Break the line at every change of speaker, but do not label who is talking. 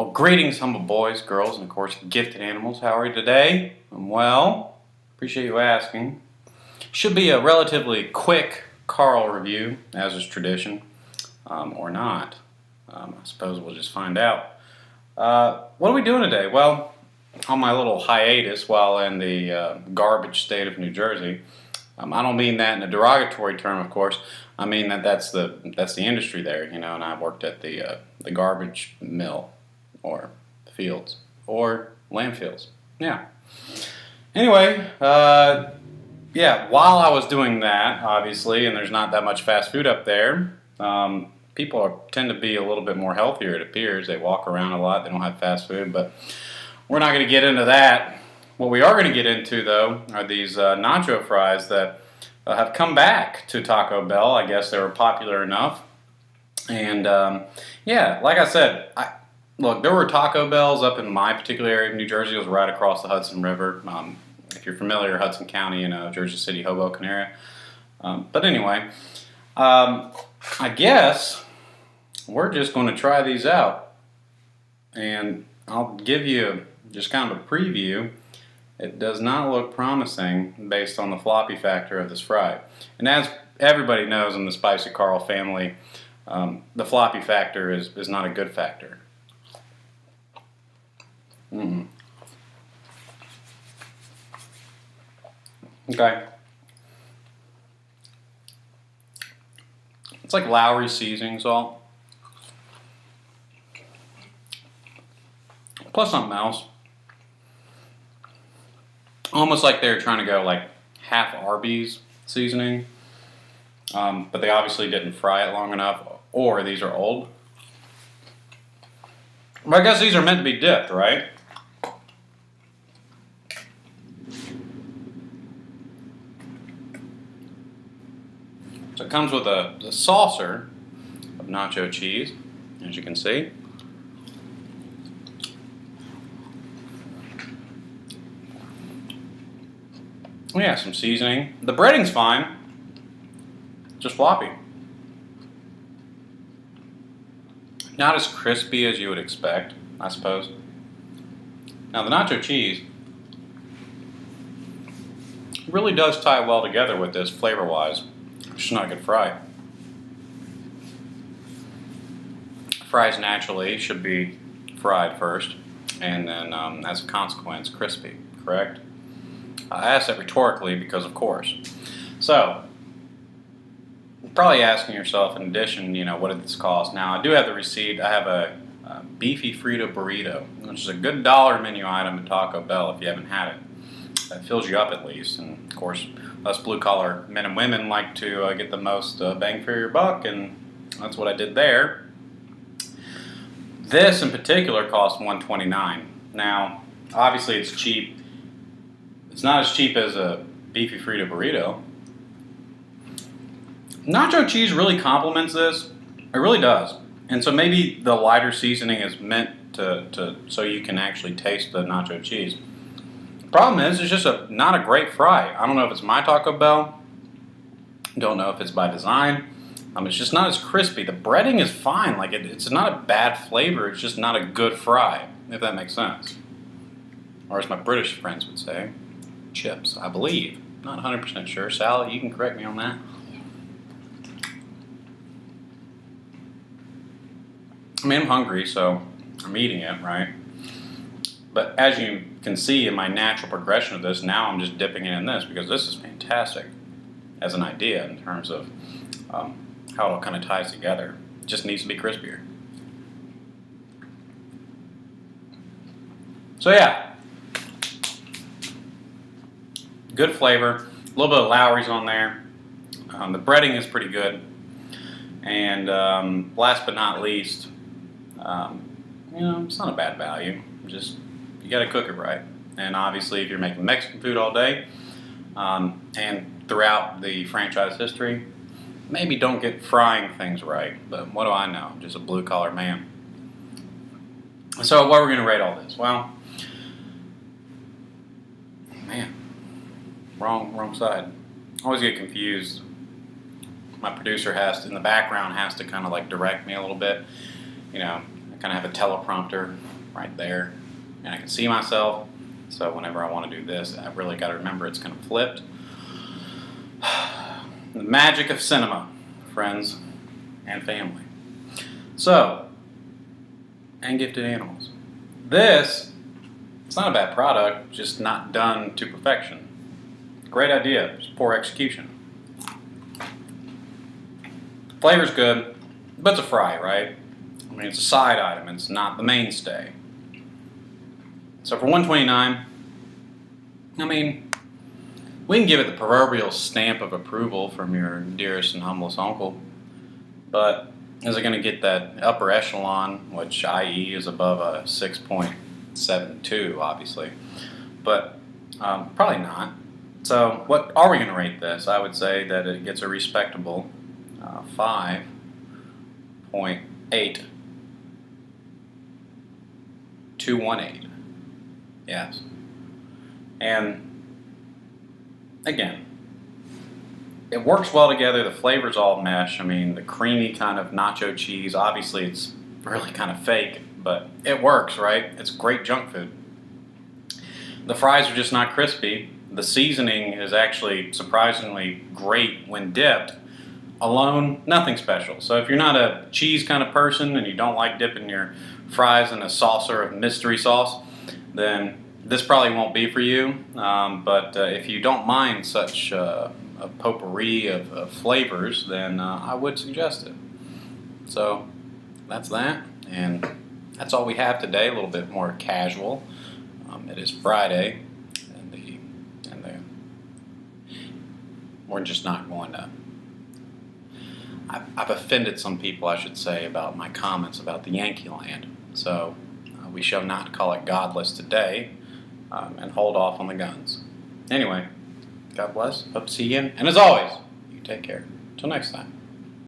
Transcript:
Well, greetings, humble boys, girls, and of course, gifted animals. How are you today? I'm well. Appreciate you asking. Should be a relatively quick Karl review, as is tradition, or not. I suppose we'll just find out. What are we doing today? Well, on my little hiatus while in the garbage state of New Jersey, I don't mean that in a derogatory term, of course. I mean that's the industry there, and I worked at the garbage mill, or fields, or landfills. Yeah. Anyway, yeah, while I was doing that, obviously, and there's not that much fast food up there, people tend to be a little bit more healthier, it appears. They walk around a lot, they don't have fast food, but we're not going to get into that. What we are going to get into, though, are these Nacho Fries that have come back to Taco Bell. I guess they were popular enough. And, yeah, like I said, look, there were Taco Bells up in my particular area of New Jersey. It was right across the Hudson River. If you're familiar, Hudson County, Jersey City, Hoboken area. But anyway, I guess we're just going to try these out. And I'll give you just kind of a preview. It does not look promising based on the floppy factor of this fry. And as everybody knows in the Spicy Karl family, the floppy factor is not a good factor. Okay. It's like Lowry seasoning salt. Plus something else. Almost like they're trying to go like half Arby's seasoning. But they obviously didn't fry it long enough, or these are old. But I guess these are meant to be dipped, right? So it comes with a saucer of nacho cheese, as you can see. Yeah, some seasoning. The breading's fine, just floppy. Not as crispy as you would expect, I suppose. Now the nacho cheese really does tie well together with this flavor-wise. It's just not a good fry. Fries naturally should be fried first, and then as a consequence, crispy, correct? I ask that rhetorically because of course. So, you're probably asking yourself, in addition, what did this cost? Now, I do have the receipt. I have a beefy Frito burrito, which is a good dollar menu item at Taco Bell if you haven't had it. It fills you up at least, and of course, us blue-collar men and women like to get the most bang for your buck, and that's what I did there. This in particular cost $1.29. Now, obviously it's cheap. It's not as cheap as a beefy Frito burrito. Nacho cheese really complements this. It really does. And so maybe the lighter seasoning is meant to so you can actually taste the nacho cheese. The problem is it's just not a great fry. I don't know if it's my Taco Bell. Don't know if it's by design. It's just not as crispy. The breading is fine. Like it's not a bad flavor. It's just not a good fry, if that makes sense. Or as my British friends would say, chips, I believe. Not 100% sure. Sally, you can correct me on that. I mean, I'm hungry, so I'm eating it, right? But as you can see in my natural progression of this, now I'm just dipping it in this because this is fantastic as an idea in terms of how it all kind of ties together. It just needs to be crispier. So yeah. Good flavor, a little bit of Lowry's on there. The breading is pretty good. And last but not least, it's not a bad value. Just, you gotta cook it right. And obviously if you're making Mexican food all day, and throughout the franchise history, maybe don't get frying things right. But what do I know? I'm just a blue collar man. So what are we gonna rate all this? Well, man. Wrong side. I always get confused. My producer in the background has to kind of like direct me a little bit. I kind of have a teleprompter right there, and I can see myself. So whenever I want to do this, I've really got to remember it's kind of flipped. The magic of cinema, friends and family. So, and gifted animals. This, it's not a bad product, just not done to perfection. Great idea, just poor execution. Flavor's good, but it's a fry, right? I mean, it's a side item, it's not the mainstay. So for $129, I mean, we can give it the proverbial stamp of approval from your dearest and humblest uncle, but is it going to get that upper echelon, which i.e. is above a 6.72, obviously, but probably not. So what are we going to rate this? I would say that it gets a respectable 5.8 218. Yes. And again, it works well together. The flavors all mesh. I mean, the creamy kind of nacho cheese, obviously it's really kind of fake, but it works, right? It's great junk food. The fries are just not crispy. The seasoning is actually surprisingly great when dipped. Alone, nothing special. So if you're not a cheese kind of person and you don't like dipping your fries in a saucer of mystery sauce, then this probably won't be for you. But if you don't mind such a potpourri of flavors, then I would suggest it. So that's that, and that's all we have today. A little bit more casual. It is Friday, and we're just not going to. I've offended some people, I should say, about my comments about the Yankee Land. So we shall not call it godless today, and hold off on the guns. Anyway, God bless. Hope to see you again. And as always, you take care. Till next time.